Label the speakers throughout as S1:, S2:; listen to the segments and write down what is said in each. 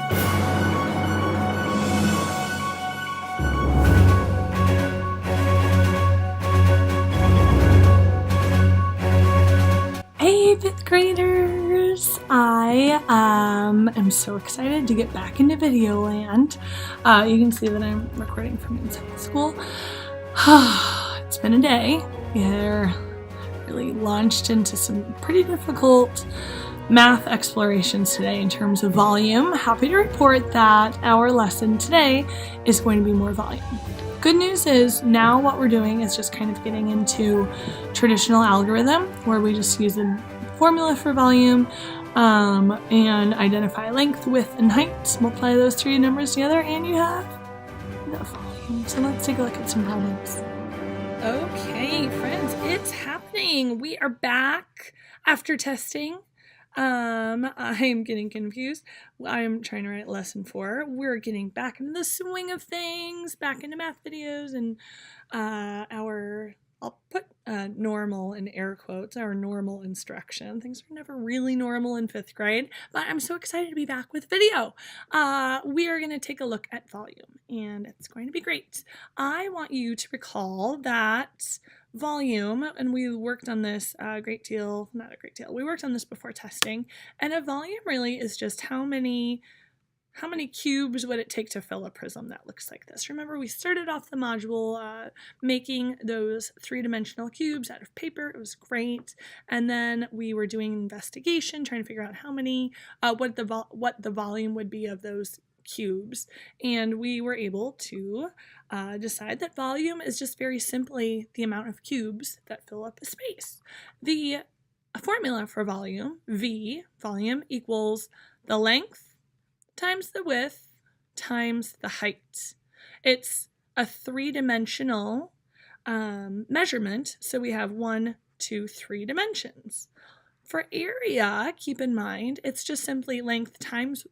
S1: Hey, fifth graders! I am so excited to get back into video land. You can see that I'm recording from inside school. It's been a day. We're really launched into some pretty difficult math explorations today in terms of volume. Happy to report that our lesson today is going to be more volume. Good news is now what we're doing is just kind of getting into traditional algorithm where we just use a formula for volume and identify length, width, and height, multiply those three numbers together, and you have the volume. So let's take a look at some problems. Okay, friends, it's happening. We are back after testing. I'm getting confused. I'm trying to write lesson 4. We're getting back into the swing of things, back into math videos, and I'll put normal in air quotes, our normal instruction. Things were never really normal in 5th grade, but I'm so excited to be back with video. We are going to take a look at volume, and it's going to be great. I want you to recall that volume, and we worked on this we worked on this before testing, and a volume really is just how many cubes would it take to fill a prism that looks like this. Remember, we started off the module making those 3-dimensional cubes out of paper. It was great. And then we were doing investigation, trying to figure out how many, what the volume would be of those cubes. And we were able to decide that volume is just very simply the amount of cubes that fill up a space. The formula for volume, V, volume, equals the length times the width times the height. It's a 3-dimensional measurement, so we have 1, 2, 3 dimensions. For area, keep in mind, it's just simply length times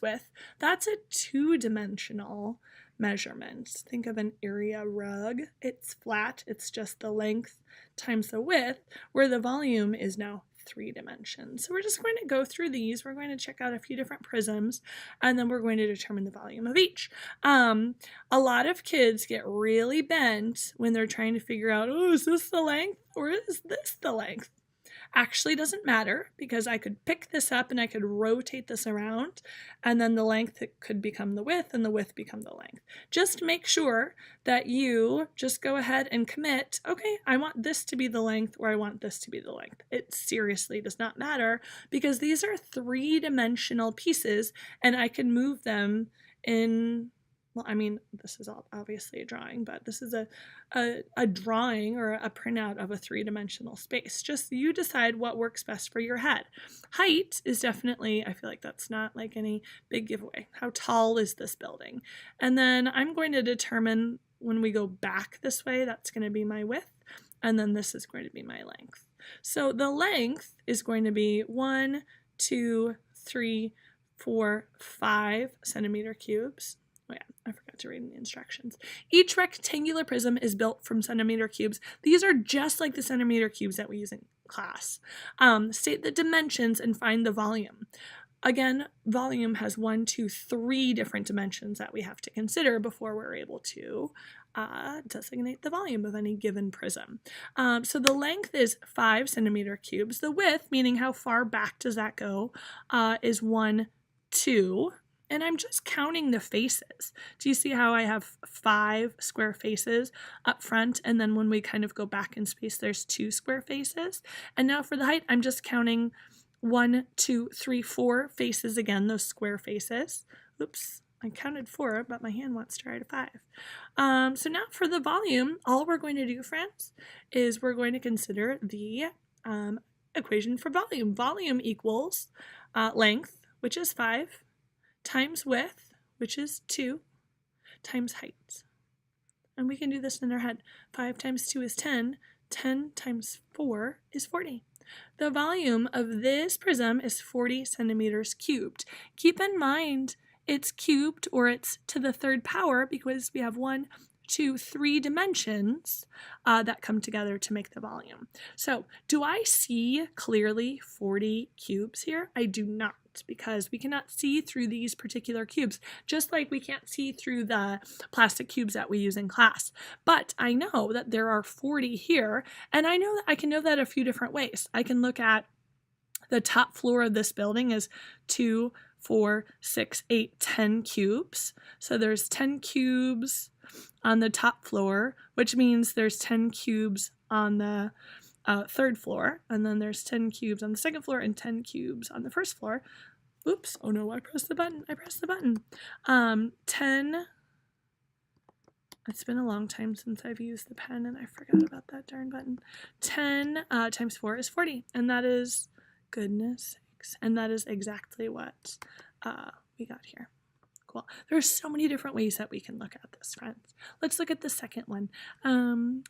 S1: width. That's a 2-dimensional measurement. Think of an area rug. It's flat. It's just the length times the width, where the volume is now 3 dimensions. So we're just going to go through these. We're going to check out a few different prisms, and then we're going to determine the volume of each. A lot of kids get really bent when they're trying to figure out, oh, is this the length or is this the length? Actually doesn't matter, because I could pick this up and I could rotate this around, and then the length could become the width and the width become the length. Just make sure that you just go ahead and commit, okay, I want this to be the length or I want this to be the length. It seriously does not matter, because these are 3-dimensional pieces and I can move them in. Well, I mean, this is obviously a drawing, but this is a drawing or a printout of a 3-dimensional space. Just you decide what works best for your head. Height is definitely, I feel like that's not like any big giveaway. How tall is this building? And then I'm going to determine when we go back this way, that's going to be my width, and then this is going to be my length. So the length is going to be 1, 2, 3, 4, 5 centimeter cubes. Oh yeah, I forgot to read in the instructions. Each rectangular prism is built from centimeter cubes. These are just like the centimeter cubes that we use in class. State the dimensions and find the volume. Again, volume has 1, 2, 3 different dimensions that we have to consider before we're able to designate the volume of any given prism. So the length is 5 centimeter cubes. The width, meaning how far back does that go, is 1, 2. And I'm just counting the faces. Do you see how I have 5 square faces up front, and then when we kind of go back in space, there's 2 square faces? And now for the height, I'm just counting 1, 2, 3, 4 faces again, those square faces. Oops, I counted 4, but my hand wants to write a 5. So now for the volume, all we're going to do, friends, is we're going to consider the equation for volume. Volume equals length, which is 5, times width, which is 2, times height. And we can do this in our head. 5 times 2 is 10. 10 times 4 is 40. The volume of this prism is 40 centimeters cubed. Keep in mind it's cubed, or it's to the 3rd power, because we have 1, to 3 dimensions that come together to make the volume. So do I see clearly 40 cubes here? I do not, because we cannot see through these particular cubes, just like we can't see through the plastic cubes that we use in class. But I know that there are 40 here, and I know that I can know that a few different ways. I can look at the top floor of this building is 2, 4, 6, 8, 10 cubes. So there's 10 cubes on the top floor, which means there's 10 cubes on the third floor, and then there's 10 cubes on the second floor and 10 cubes on the first floor. Oops, oh no, I pressed the button. 10, it's been a long time since I've used the pen and I forgot about that darn button. 10 times 4 is 40, and that is, goodness sakes, and that is exactly what we got here. Cool. There's so many different ways that we can look at this, friends. Let's look at the second one.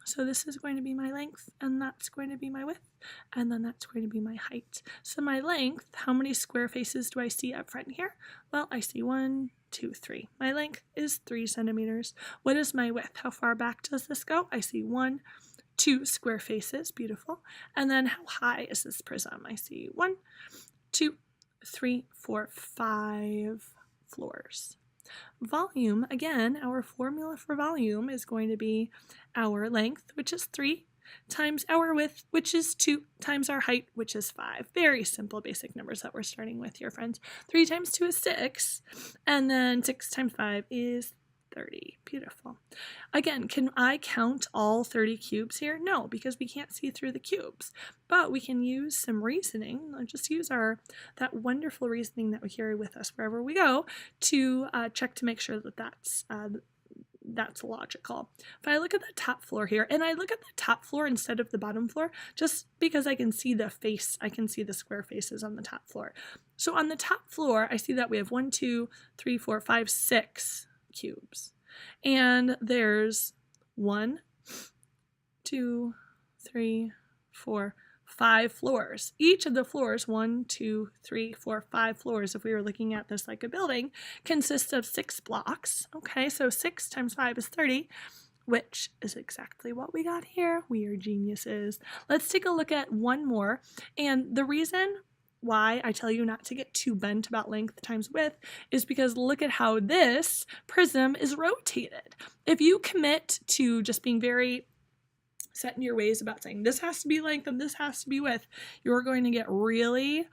S1: So this is going to be my length, and that's going to be my width, and then that's going to be my height. So my length, how many square faces do I see up front here? Well, I see 1, 2, 3. My length is 3 centimeters. What is my width? How far back does this go? I see 1, 2 square faces. Beautiful. And then how high is this prism? I see 1, 2, 3, 4, 5 floors. Volume, again, our formula for volume is going to be our length, which is 3, times our width, which is 2, times our height, which is 5. Very simple basic numbers that we're starting with here, friends. 3 times 2 is 6, and then 6 times 5 is 30. Beautiful. Again, can I count all 30 cubes here? No, because we can't see through the cubes. But we can use some reasoning. I'll just use that wonderful reasoning that we carry with us wherever we go to check to make sure that that's logical. If I look at the top floor here, and I look at the top floor instead of the bottom floor, just because I can see the face, I can see the square faces on the top floor. So on the top floor, I see that we have 1, 2, 3, 4, 5, 6 cubes. And there's 1, 2, 3, 4, 5 floors. Each of the floors, 1, 2, 3, 4, 5 floors, if we were looking at this like a building, consists of 6 blocks. Okay, so 6 times 5 is 30, which is exactly what we got here. We are geniuses. Let's take a look at one more. And the reason why I tell you not to get too bent about length times width is because look at how this prism is rotated. If you commit to just being very set in your ways about saying this has to be length and this has to be width, you're going to get really,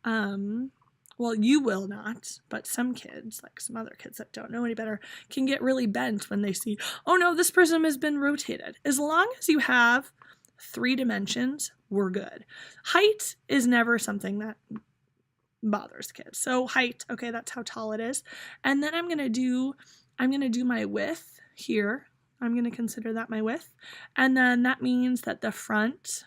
S1: well, you will not, but some kids, like some other kids that don't know any better, can get really bent when they see, oh no, this prism has been rotated. As long as you have 3 dimensions, we're good. Height is never something that bothers kids. So height, okay, that's how tall it is. And then I'm gonna do my width here. I'm gonna consider that my width. And then that means that the front,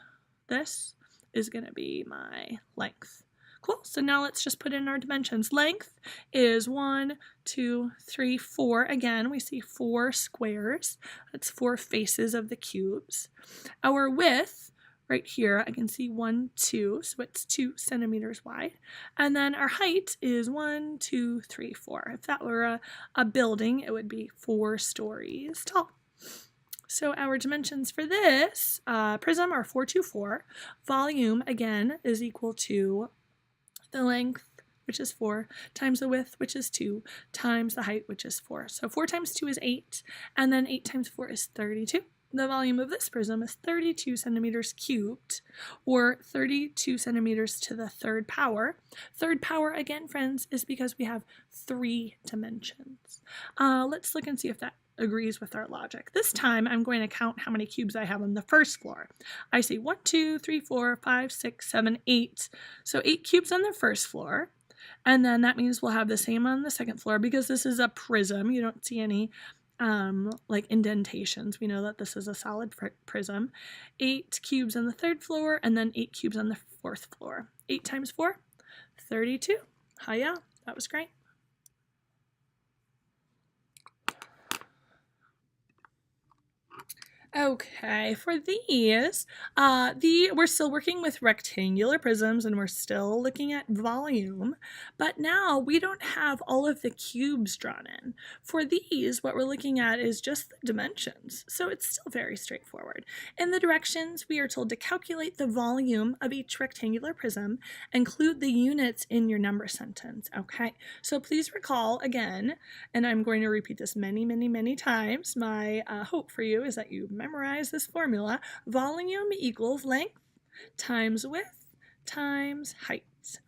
S1: this is gonna be my length. Cool, so now let's just put in our dimensions. Length is 1, 2, 3, 4. Again, we see 4 squares. That's 4 faces of the cubes. Our width, right here, I can see 1, 2, so it's 2 centimeters wide. And then our height is 1, 2, 3, 4. If that were a building, it would be 4 stories tall. So our dimensions for this prism are 4, 2, 4. Volume, again, is equal to the length, which is 4, times the width, which is 2, times the height, which is 4. So 4 times 2 is 8, and then 8 times 4 is 32. The volume of this prism is 32 centimeters cubed, or 32 centimeters to the third power. Third power, again, friends, is because we have 3 dimensions. Let's look and see if that agrees with our logic. This time, I'm going to count how many cubes I have on the first floor. I see 1, 2, 3, 4, 5, 6, 7, 8. So 8 cubes on the first floor. And then that means we'll have the same on the second floor because this is a prism. You don't see any like indentations. We know that this is a solid prism. 8 cubes on the third floor and then 8 cubes on the fourth floor. 8 times 4, 32. Hiya, that was great. Okay, for these, we're still working with rectangular prisms and we're still looking at volume, but now we don't have all of the cubes drawn in. For these, what we're looking at is just the dimensions, so it's still very straightforward. In the directions, we are told to calculate the volume of each rectangular prism, include the units in your number sentence, okay? So please recall again, and I'm going to repeat this many, many, many times. My hope for you is that you memorize this formula. Volume equals length times width times height.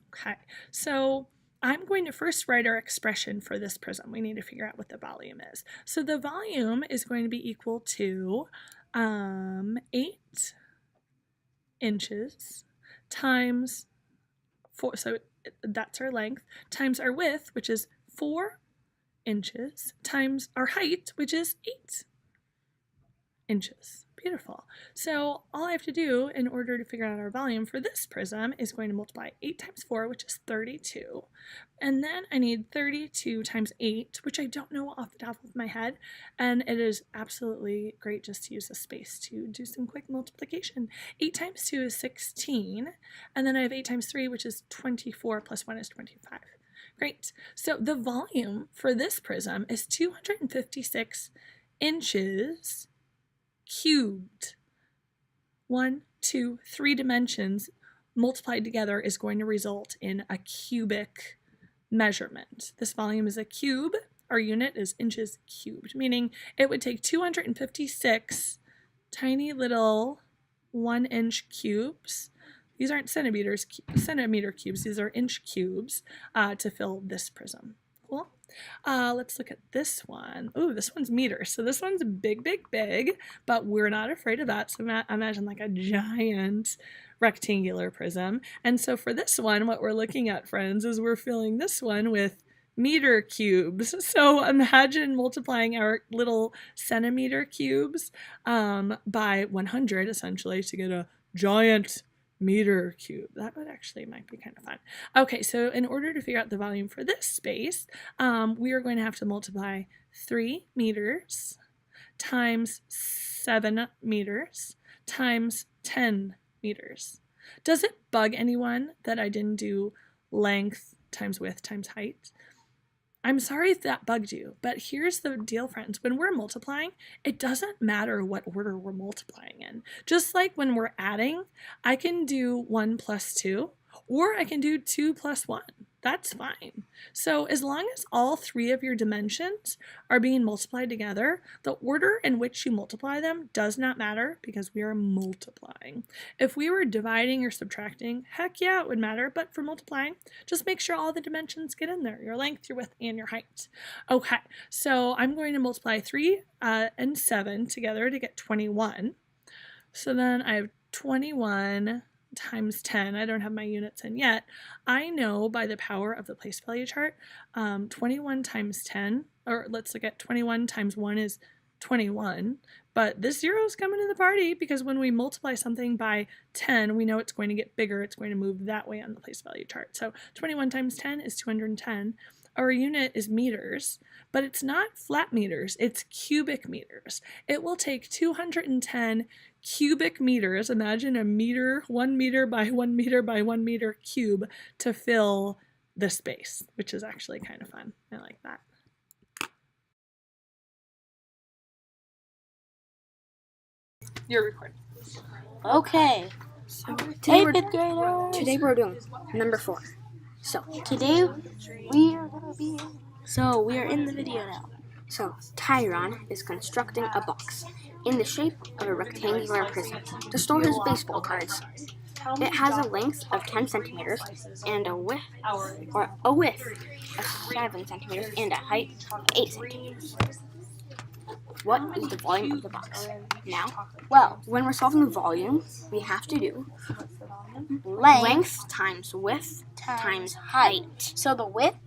S1: Okay, so I'm going to first write our expression for this prism. We need to figure out what the volume is. So the volume is going to be equal to 8 inches times 4, so that's our length, times our width, which is 4 inches, times our height, which is 8 inches. Beautiful. So all I have to do in order to figure out our volume for this prism is going to multiply 8 times 4, which is 32. And then I need 32 times 8, which I don't know off the top of my head. And it is absolutely great just to use the space to do some quick multiplication. 8 times 2 is 16. And then I have 8 times 3, which is 24, plus 1 is 25. Great. So the volume for this prism is 256 inches cubed. 1, 2, 3 dimensions multiplied together is going to result in a cubic measurement. This volume is a cube. Our unit is inches cubed, meaning it would take 256 tiny little 1-inch cubes. These aren't centimeter cubes, these are inch cubes to fill this prism. Cool. Let's look at this one. Oh, this one's meters. So this one's big, big, big, but we're not afraid of that. So imagine like a giant rectangular prism. And so for this one, what we're looking at, friends, is we're filling this one with meter cubes. So imagine multiplying our little centimeter cubes by 100, essentially, to get a giant meter cube. That would actually might be kind of fun. Okay, so in order to figure out the volume for this space, we are going to have to multiply 3 meters times 7 meters times 10 meters. Does it bug anyone that I didn't do length times width times height? I'm sorry if that bugged you, but here's the deal, friends. When we're multiplying, it doesn't matter what order we're multiplying in. Just like when we're adding, I can do 1 plus 2, or I can do 2 plus 1. That's fine. So as long as all 3 of your dimensions are being multiplied together, the order in which you multiply them does not matter because we are multiplying. If we were dividing or subtracting, heck yeah, it would matter, but for multiplying, just make sure all the dimensions get in there, your length, your width, and your height. Okay, so I'm going to multiply 3 and 7 together to get 21. So then I have 21 times 10. I don't have my units in yet. I know by the power of the place value chart, 21 times 10, or let's look at 21 times 1 is 21, but this 0 is coming to the party because when we multiply something by 10, we know it's going to get bigger. It's going to move that way on the place value chart. So 21 times 10 is 210. Our unit is meters, but it's not flat meters, it's cubic meters. It will take 210 cubic meters, imagine a meter, 1 meter by 1 meter by 1 meter cube, to fill the space, which is actually kind of fun. I like that. You're recording.
S2: Okay.
S3: So
S2: Hey, fifth graders.
S3: today we're doing number 4. So
S2: Today we are in the video now.
S3: So Tyron is constructing a box in the shape of a rectangular prism to store his baseball cards. It has a length of 10 centimeters and a width of 7 centimeters and a height of 8 centimeters. What is the volume of the box? Now, well, when we're solving the volume, we have to do length times width times height.
S2: So the width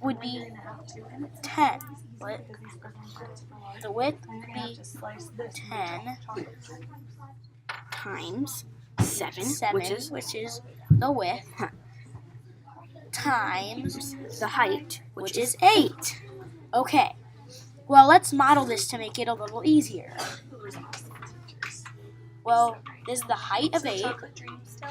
S2: would be 10. The width would be 10
S3: times 7, which is
S2: the width, times
S3: the height,
S2: which is 8. Okay. Well, let's model this to make it a little easier. Well, this is the height of 8.
S1: Chocolate dream still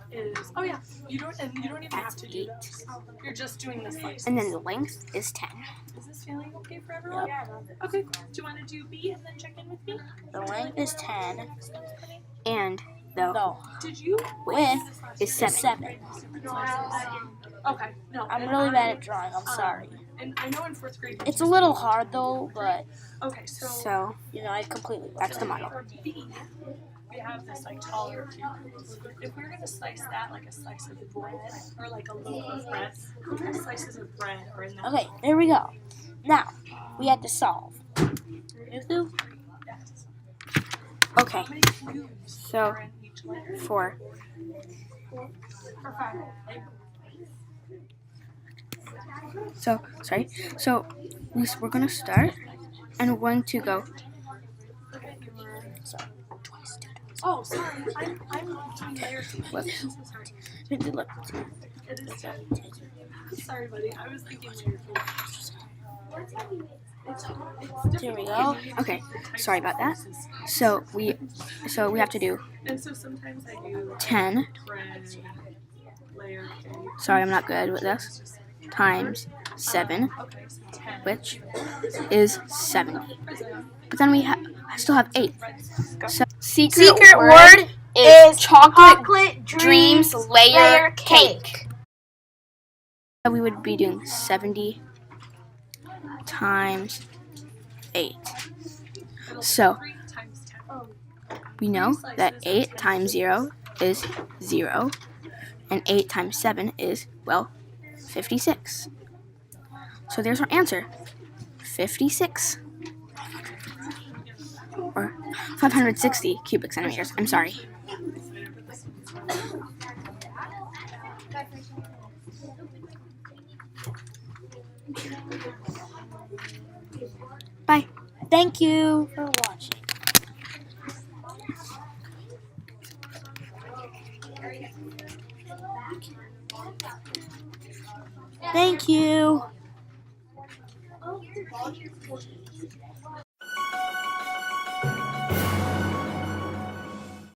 S1: is, oh yeah, you don't even have to do those. You're just doing the slices.
S3: And then the length is 10.
S1: Is this feeling okay for everyone? Yeah. Okay. Do you want to do B and then check in with me?
S2: The length is 10.
S3: And the
S1: Did you?
S2: Width
S3: is 7.
S2: 7.
S1: Okay. No.
S2: I'm really bad at drawing. I'm sorry.
S1: And I know in 4th grade.
S2: It's a little hard though, but
S1: Okay. So
S2: I completely.
S3: That's the model.
S1: for B, we have this like taller cube. If we were gonna slice that like a slice of bread or like a loaf of bread, how many slices of bread are in that?
S2: Okay, there we go. Now we have to solve.
S1: Yes.
S3: Okay,
S1: How many cubes
S3: so
S1: are in each layer?
S3: 4.
S1: For 5.
S3: So we're going to start, and we're going to go.
S1: Oh, sorry. I'm doing layer cake.
S3: Whoops.
S1: I'm so sorry. It is. Sorry, buddy. I was thinking layer cake.
S2: Here we go.
S3: Okay, sorry about that. So we have to do
S1: And so sometimes I do
S3: 10.
S1: bread, layer cake.
S3: Sorry, I'm not good with this. Times 7,
S1: Okay, so 10.
S3: which is 70. But then I still have 8. So secret word is chocolate dreams layer cake. We would be doing 70 times 8. So we know that 8 times 0 is 0, and 8 times 7 is, well, 56. So there's our answer, 56. Or 560 cubic centimeters. I'm sorry. Bye.
S2: Thank you for watching. Thank you.